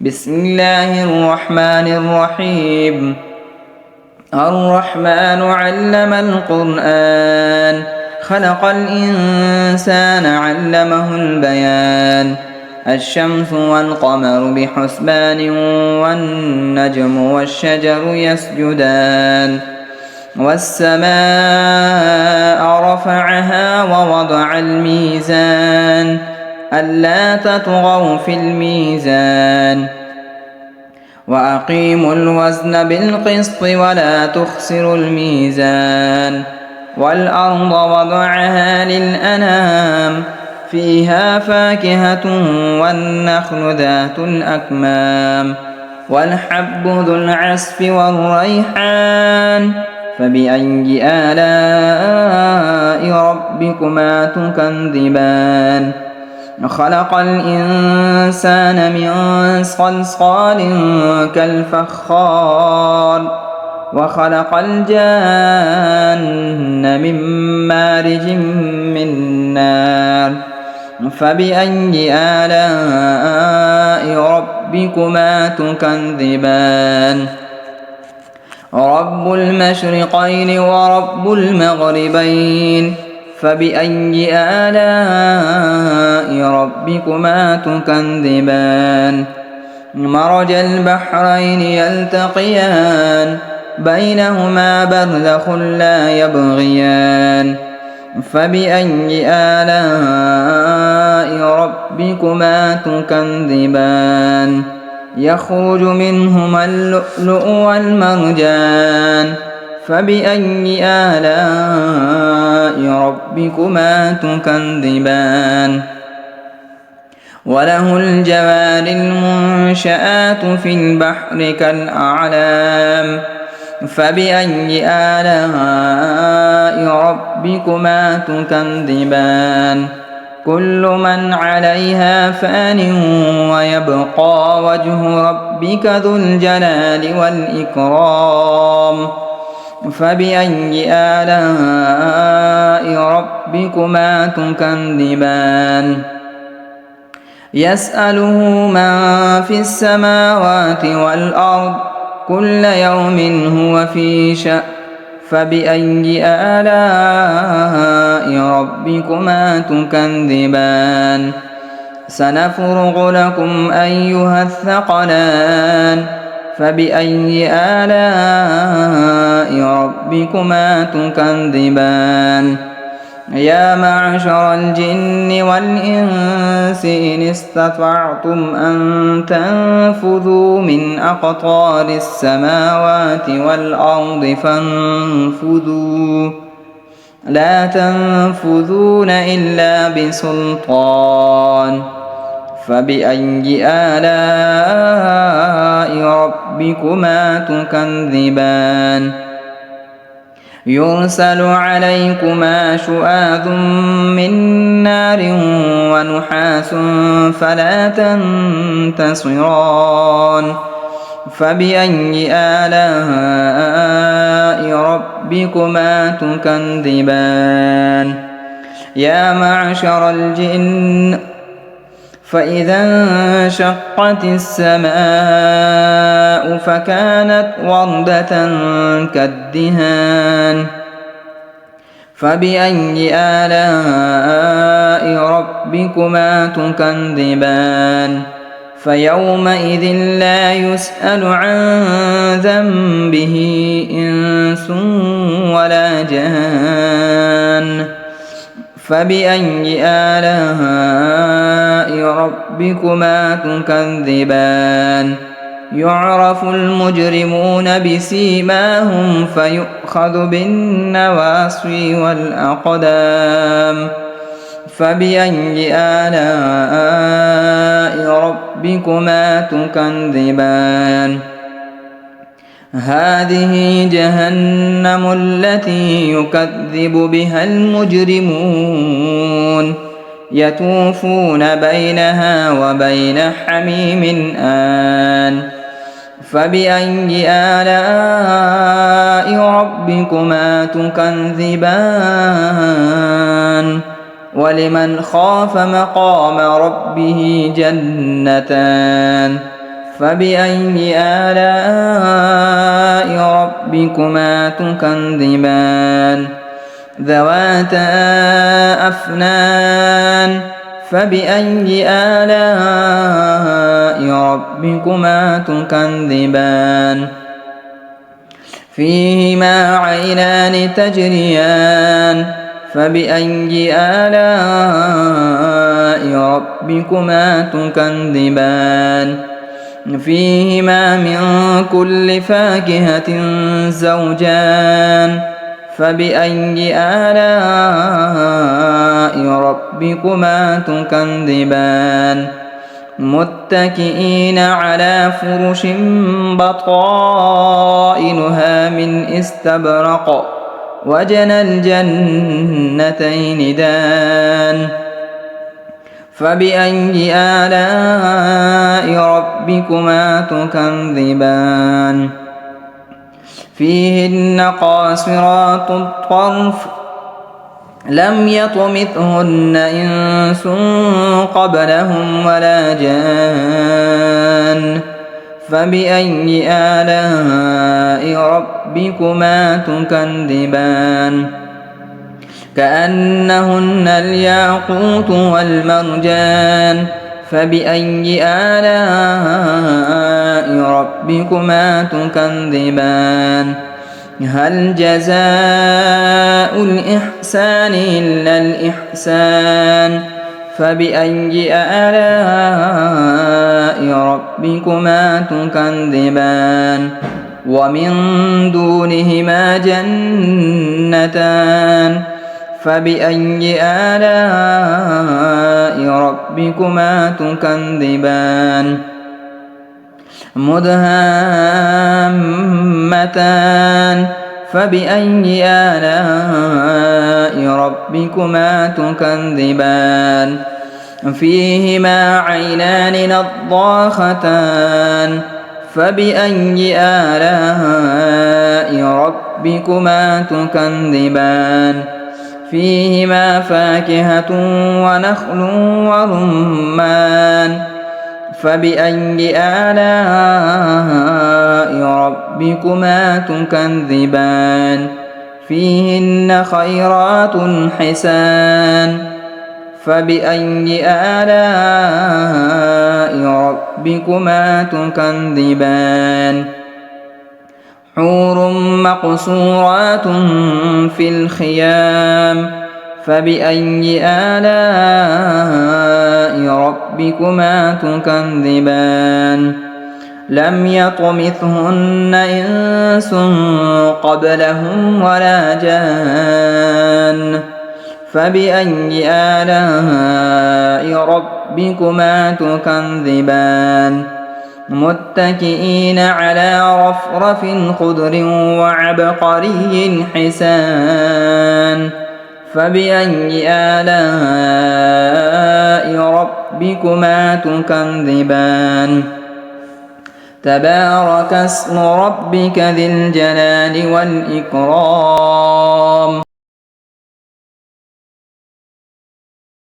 بسم الله الرحمن الرحيم. الرحمن علم القرآن، خلق الإنسان علمه البيان. الشمس والقمر بحسبان، والنجم والشجر يسجدان. والسماء رفعها ووضع الميزان، ألا تطغوا في الميزان. وأقيموا الوزن بالقسط ولا تخسروا الميزان. والأرض وضعها للأنام، فيها فاكهة والنخل ذات الأكمام، والحب ذو العصف والريحان. فبأي آلاء ربكما تكذبان؟ خلق الإنسان من صلصال كالفخار، وخلق الجان من مارج من نار. فبأي آلاء ربكما تكذبان؟ رب المشرقين ورب المغربين، فبأي آلاء ربكما تكذبان؟ مرج البحرين يلتقيان، بينهما برزخ لا يبغيان. فبأي آلاء ربكما تكذبان؟ يخرج منهما اللؤلؤ والمرجان. فبأي آلاء ربكما تكذبان؟ وله الجوار المنشآت في البحر كالأعلام. فبأي آلاء ربكما تكذبان؟ كل من عليها فان، ويبقى وجه ربك ذو الجلال والإكرام. فبأي آلاء ربكما تكذبان؟ يسأله من في السماوات والأرض، كل يوم هو في شأن. فبأي آلاء ربكما تكذبان؟ سنفرغ لكم أيها الثقلان. فبأي آلاء ربكما تكذبان؟ يا معشر الجن والإنس إن استطعتم أن تنفذوا من أقطار السماوات والأرض فانفذوا، لا تنفذون إلا بسلطان. فبأي آلاء ربكما تكذبان؟ يرسل عليكما شواظ من نار ونحاس فلا تنتصران. فبأي آلاء ربكما تكذبان؟ يا معشر الجن، فإذا انشقت السماء فكانت وردة كالدهان. فبأي آلاء ربكما تكذبان؟ فيومئذ لا يسأل عن ذنبه إنس ولا جان. فبأي آلاء ربكما تكذبان؟ يعرف المجرمون بسيماهم فيؤخذ بالنواصي والأقدام. فبأي آلاء ربكما تكذبان؟ هذه جهنم التي يكذب بها المجرمون، يطوفون بينها وبين حميم آن. فبأي آلاء ربكما تكذبان؟ ولمن خاف مقام ربه جنتان. فبأي آلاء ربكما تكذبان ذواتا أفنان فبأي آلاء ربكما تكذبان فيهما عينان تجريان فبأي آلاء ربكما تكذبان فيهما من كل فاكهة زوجان فبأي آلاء ربكما تكذبان متكئين على فرش بطائنها من استبرق وجنى الجنتين دان فبأي آلاء ربكما تكذبان فيهن قاصرات الطرف لم يطمثهن إنس قبلهم ولا جان فبأي آلاء ربكما تكذبان كأنهن الياقوت والمرجان فبأي آلاء ربكما تكذبان هل جزاء الإحسان إلا الإحسان فبأي آلاء ربكما تكذبان ومن دونهما جنتان فبأي آلاء ربكما تكذبان مدهامتان فبأي آلاء ربكما تكذبان فيهما عينان نضاختان فبأي آلاء ربكما تكذبان فيهما فاكهة ونخل ورمان فبأي آلاء ربكما تكذبان فيهن خيرات حسان فبأي آلاء ربكما تكذبان حور مقصورات في الخيام فبأي آلاء ربكما تكذبان لم يطمثهن إنس قبلهم ولا جان فبأي آلاء ربكما تكذبان متكئين على رفرف خضر وعبقري حسان فبأي آلاء ربكما تكذبان تبارك اسم ربك ذي الجلال والإكرام